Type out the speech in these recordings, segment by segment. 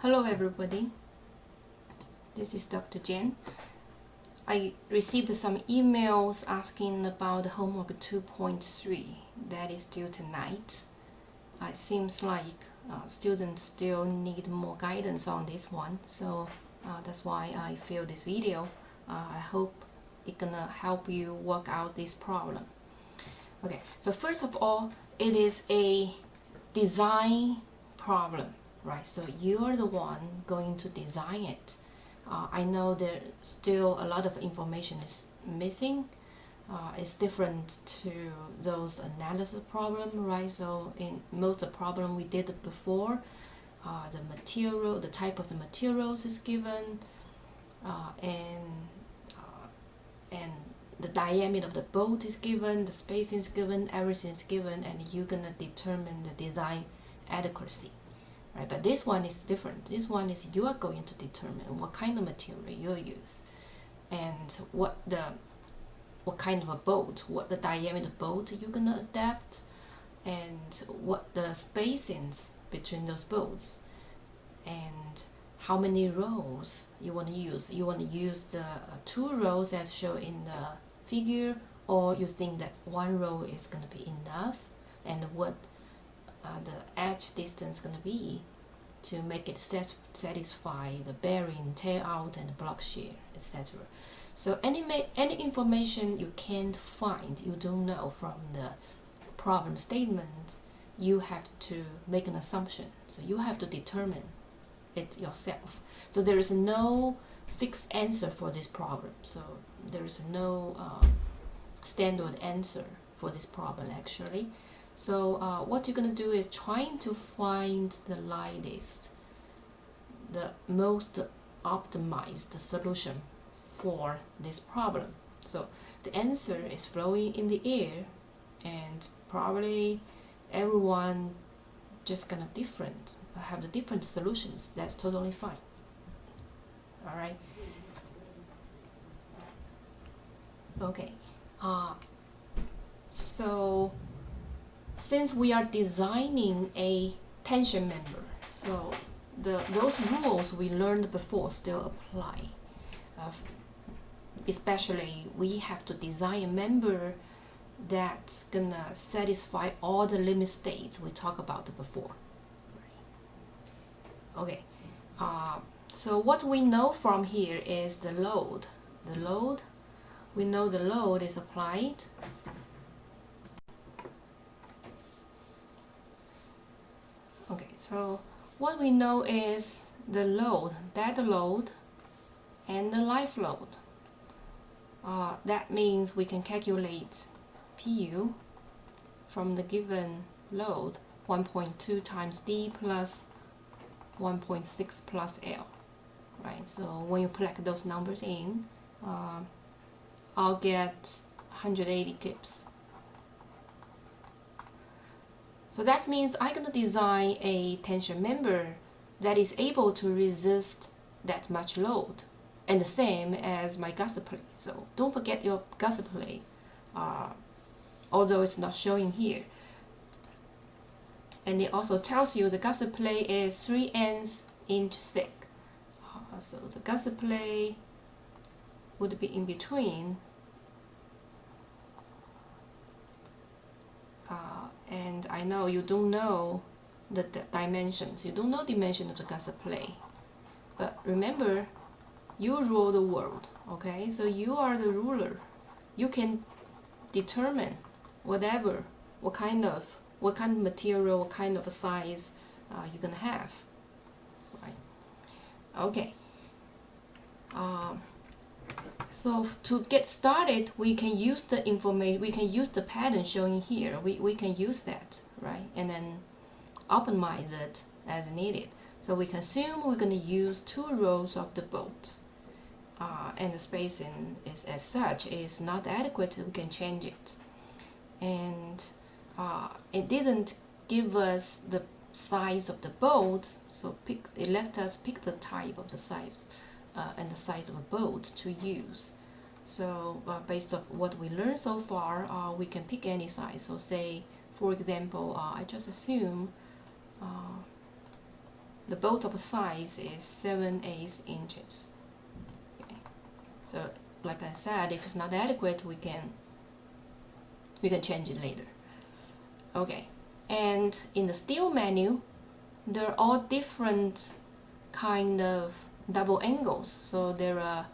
Hello everybody, this is Dr. Jen. I received some emails asking about homework 2.3 that is due tonight. It seems like students still need more guidance on this one, so that's why I feel this video. I hope it's gonna help you work out this problem. Okay, so first of all, it is a design problem, right? So you're the one going to design it. I know there still a lot of information is missing. It's different to those analysis problem, right? So in most of the problem we did before, the material, the type of the materials is given, and the diameter of the bolt is given, the spacing is given, everything is given, and you're gonna determine the design adequacy, right? But this one is different. This one is you are going to determine what kind of material you'll use, and what kind of a bolt, what the diameter bolt you're gonna adapt, and what the spacings between those bolts, and how many rows you want to use. You want to use the 2 rows as shown in the figure, or you think that 1 row is going to be enough, and what the edge distance going to be to make it satisfy the bearing, tail out, and block shear, etc. So any information you can't find, you don't know from the problem statement, you have to make an assumption. So you have to determine it yourself. So there is no fixed answer for this problem. So there is no standard answer for this problem actually. So what you're going to do is trying to find the lightest, the most optimized solution for this problem. So the answer is flowing in the air, and probably everyone just gonna have the different solutions. That's totally fine. All right. Okay. So since we are designing a tension member, so those rules we learned before still apply. Especially we have to design a member that's gonna satisfy all the limit states we talked about before. Okay, so what we know from here is the load. We know the load is applied. Okay, so what we know is the load, dead load, and the live load. That means we can calculate PU from the given load, 1.2 times D plus 1.6 plus L, right? So when you plug those numbers in, I'll get 180 kips. So that means I'm gonna design a tension member that is able to resist that much load, and the same as my gusset plate. So don't forget your gusset plate, although it's not showing here. And it also tells you the gusset plate is 3/8 inch thick. So the gusset plate would be in between, and I know you don't know the dimensions. You don't know dimension of the gusset plate, but remember, you rule the world. Okay, so you are the ruler. You can determine what kind of material, what kind of size you're gonna have, right? Okay. So to get started, we can use the information. We can use the pattern showing here. We can use that, right? And then optimize it as needed. So we can assume we're gonna use 2 rows of the bolts, and the spacing is as such is not adequate. We can change it, and it didn't give us the size of the bolt, so it let us pick the type of the size and the size of a bolt to use. So based on what we learned so far, we can pick any size. So say, for example, I just assume the bolt of size is 7/8 inches. Okay. So like I said, if it's not adequate, we can change it later. Okay, and in the steel menu, there are all different kind of double angles. So there are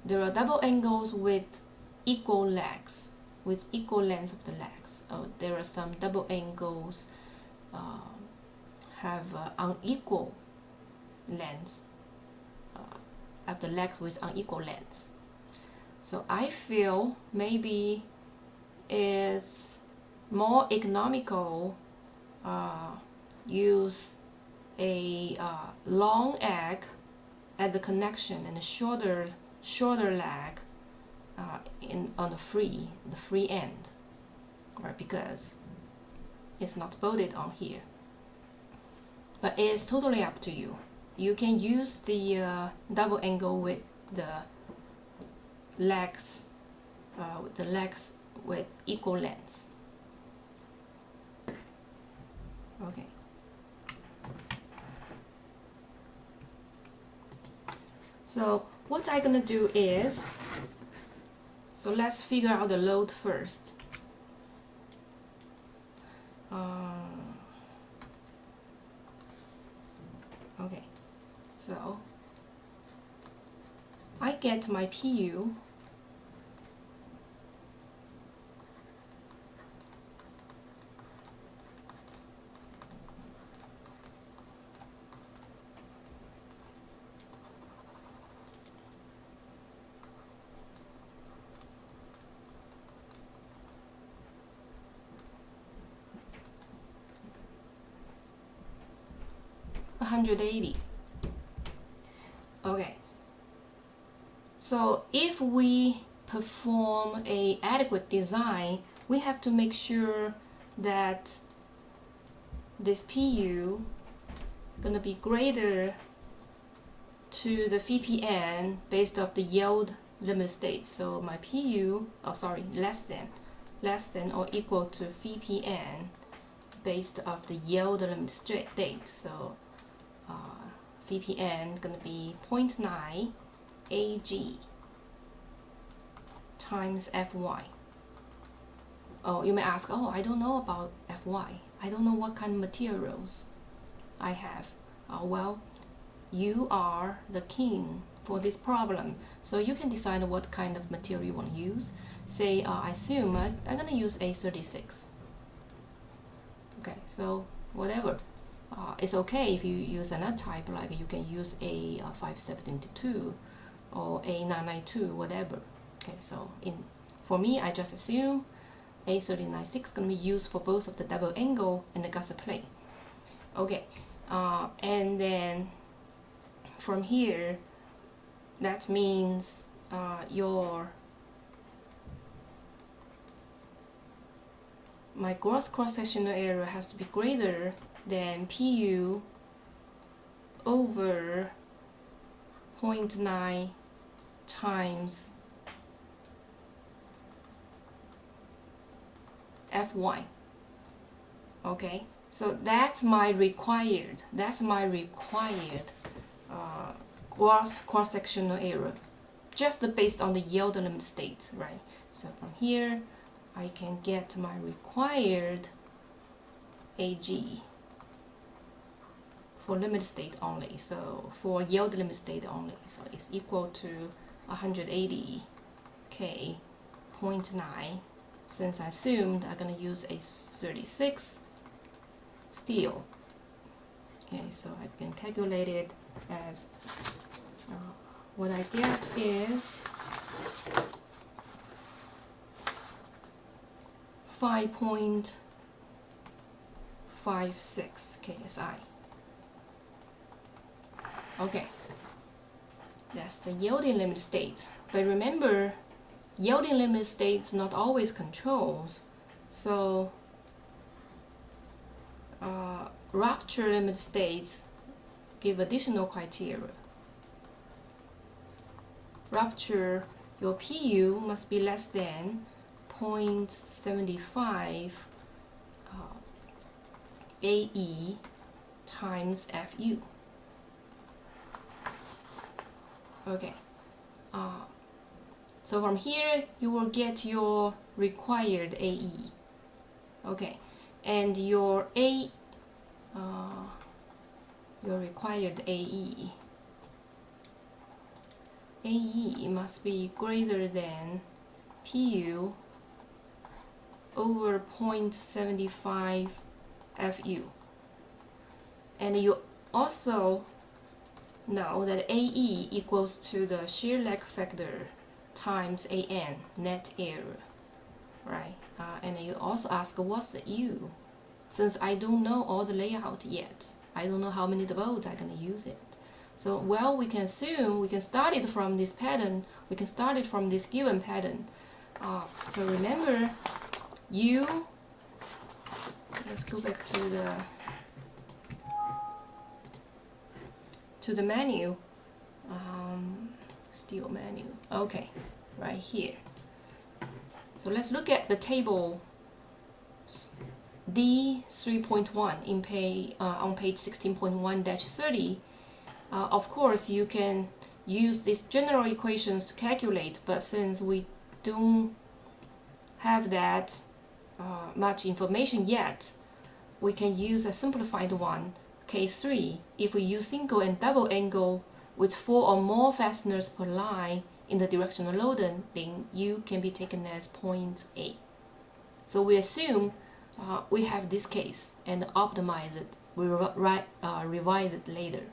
double angles with equal legs, with equal lengths of the legs. There are some double angles have unequal lengths, of the legs with unequal lengths. So I feel maybe it's more economical use a long egg at the connection and a shorter leg on the free end, right? Because it's not bolted on here. But it's totally up to you. You can use the double angle with the legs with equal lengths. Okay. So what I'm gonna do is, so let's figure out the load first. Okay, so I get my PU $180. Okay, so if we perform a adequate design, we have to make sure that this PU gonna be greater to the VPN based off the yield limit state. So my PU, less than or equal to VPN based off the yield limit state. So VPN gonna be 0.9 AG times Fy. Oh, you may ask, oh, I don't know about Fy. I don't know what kind of materials I have. Well, you are the king for this problem, so you can decide what kind of material you want to use. Say, I assume I'm gonna use A36. Okay, so whatever. It's okay if you use another type, like you can use a 572 or a 992, whatever. Okay, so for me, I just assume A396 is going to be used for both of the double angle and the gusset plate. Okay, and then from here, that means my gross cross-sectional area has to be greater than PU over 0.9 times Fy. Okay, so that's my required gross cross-sectional area, just based on the yield limit state, right? So from here I can get my required AG for limit state only, so for yield limit state only, so it's equal to 180 K 0.9. Since I assumed I'm going to use a 36 steel. Okay, so I can calculate it as what I get is 5.56 KSI. Okay, that's the yielding limit state. But remember, yielding limit states not always controls. So rupture limit states give additional criteria. Rupture, your PU must be less than 0.75 AE times FU. Okay, so from here you will get your required AE. Okay, and your required AE must be greater than PU over 0.75 FU. And you also know that AE equals to the shear lag factor times AN, net error, right? And you also ask, what's the U? Since I don't know all the layout yet, I don't know how many bolts I'm going to use it. So, well, we can assume we can start it from this pattern, we can start it from this given pattern. So remember, U, let's go back to the menu, steel menu, okay, right here. So let's look at the table D 3.1 on page 16.1-30. Of course, you can use these general equations to calculate, but since we don't have that much information yet, we can use a simplified one, case 3. If we use single and double angle with 4 or more fasteners per line in the directional loading, then U can be taken as point A. So we assume we have this case and optimize it. We revise it later.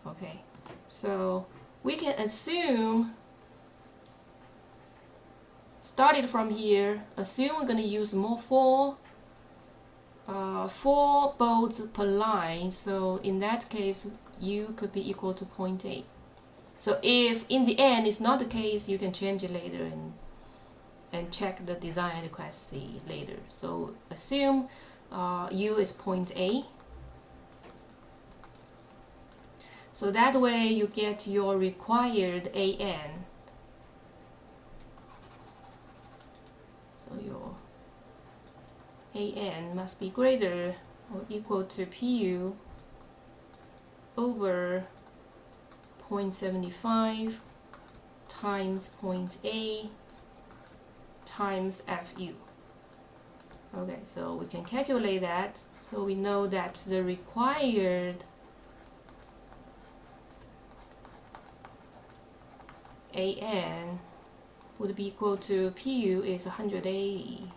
Okay, so we can assume, started from here, assume we're going to use more 4 bolts per line. So in that case, U could be equal to 0.8. So if in the end it's not the case, you can change it later and check the design adequacy later. So assume U is 0.8. So that way you get your required AN. So your AN must be greater or equal to PU over 0.75 times 0.A times FU. Okay, so we can calculate that. So we know that the required AN would be equal to PU is 180.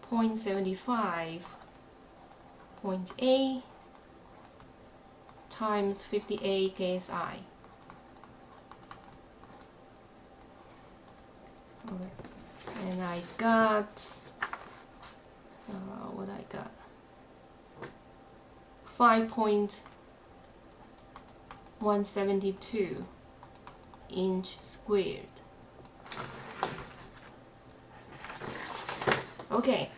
0.75 0.A times 58 KSI. Okay, and I got what I got 5.172 inch squared. Okay,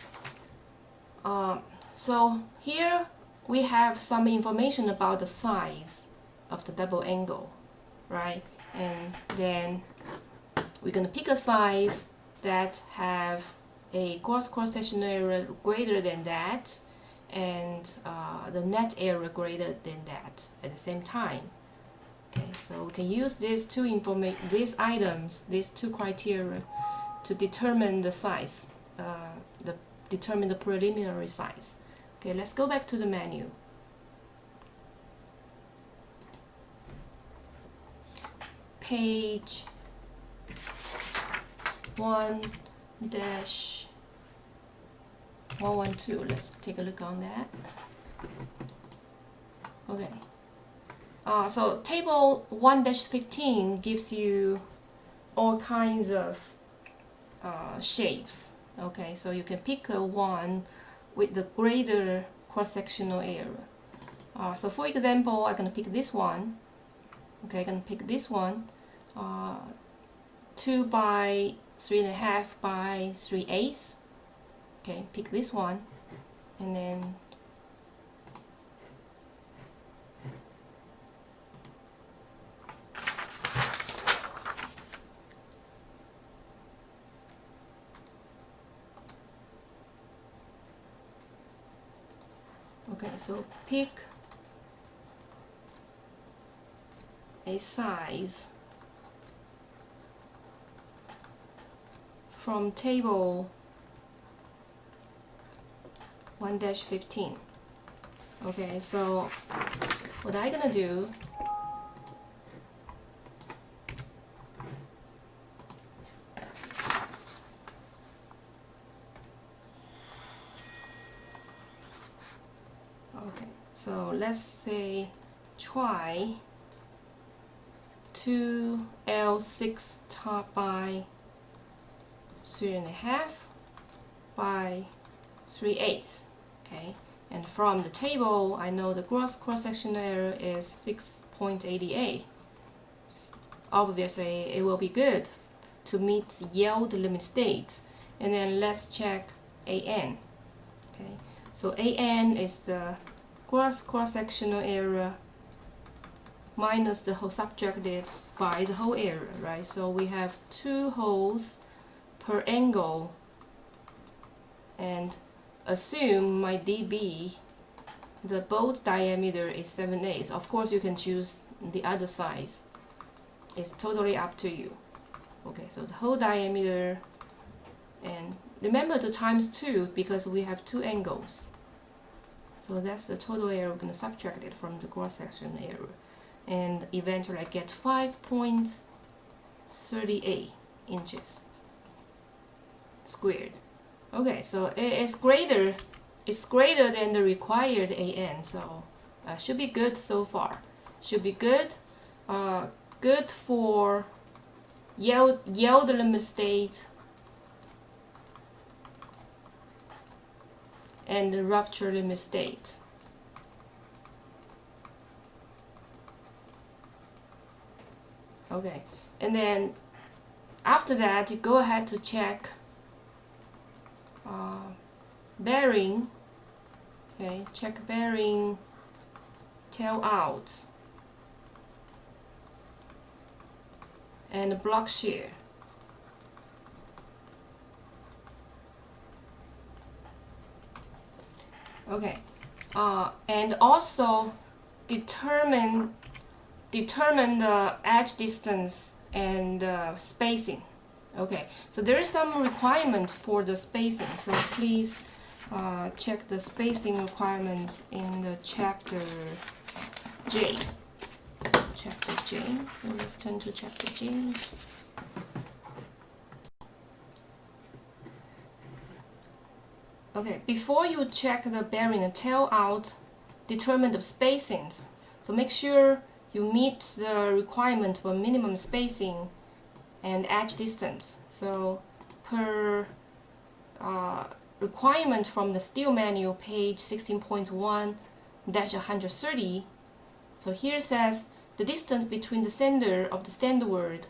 so here we have some information about the size of the double angle, right? And then we're going to pick a size that have a cross-section area greater than that and the net area greater than that at the same time. Okay, so we can use these two criteria to determine the size, determine the preliminary size. Okay, let's go back to the menu. Page 1-112. Let's take a look on that. Okay. So table 1-15 gives you all kinds of shapes. Okay, so you can pick one with the greater cross-sectional area. So for example, I'm going to pick this one. Okay, I'm going to pick this one. 2 by 3.5 by 3/8. Okay, pick this one, and then Okay, so pick a size from table 1-15. Okay, so what I'm gonna do, okay, so let's say try 2L6 top by 3.5 by 3/8. Okay, and from the table I know the gross cross-sectional area is 6.88. Obviously it will be good to meet yield limit state. And then let's check AN. Okay, so AN is the gross cross-sectional area minus the hole subtracted by the whole area, right? So we have 2 holes per angle, and assume my dB, the bolt diameter is 7/8. Of course you can choose the other size. It's totally up to you. Okay, so the whole diameter, and remember to times 2 because we have 2 angles. So that's the total area. We're going to subtract it from the cross-section area, and eventually I get 5.38 inches squared. Okay, so it's greater than the required AN, so should be good so far. Should be good. Good for yield limit state and the rupture limit state. Okay, and then after that, you go ahead to check bearing. Okay, check bearing tail out and block shear. Okay, and also determine the edge distance and spacing. Okay, so there is some requirement for the spacing, so please check the spacing requirement in the chapter J. Chapter J. So let's turn to chapter J. Okay, before you check the bearing and tail out, determine the spacings. So make sure you meet the requirement for minimum spacing and edge distance. So per requirement from the steel manual, page 16.1-130, so here says the distance between the center of the standard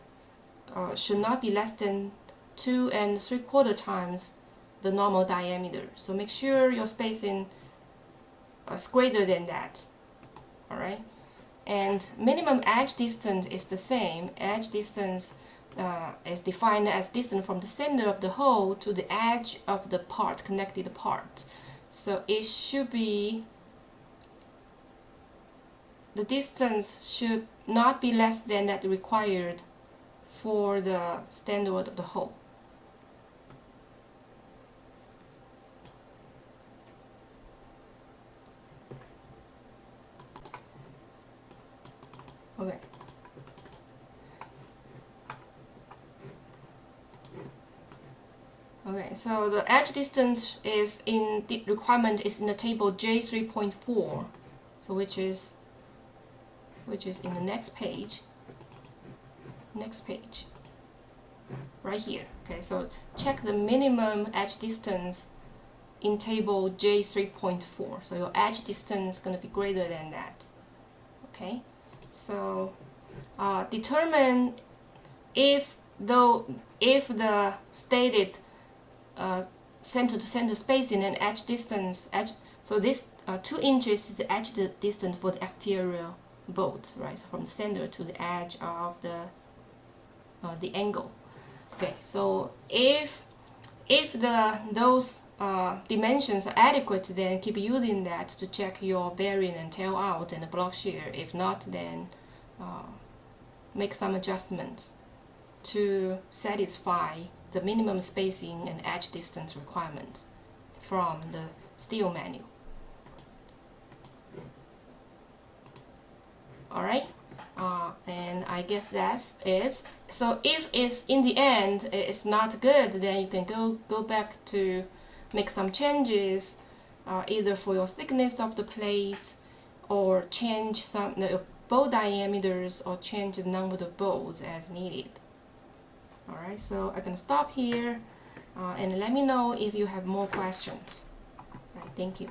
should not be less than 2 3/4 times the normal diameter. So make sure your spacing is greater than that. Alright? And minimum edge distance is the same. Edge distance is defined as distance from the center of the hole to the edge of the part, connected part. So it should be, the distance should not be less than that required for the standard of the hole. Okay. Okay, so the edge distance is in the requirement is in the table J3.4, so which is in the next page. Right here. Okay, so check the minimum edge distance in table J3.4. So your edge distance is going to be greater than that. Okay, so determine if the stated center to center spacing and edge distance, so this 2 inches is the edge distance for the exterior bolt, right? So from the center to the edge of the angle. Okay, so if those dimensions are adequate, then keep using that to check your bearing and tail out and block shear. If not, then make some adjustments to satisfy the minimum spacing and edge distance requirements from the steel manual. Alright, and I guess that's it. So if it's in the end it's not good, then you can go back to make some changes, either for your thickness of the plate, or change some bowl diameters, or change the number of bowls as needed. Alright, so I can stop here, and let me know if you have more questions. Alright, thank you.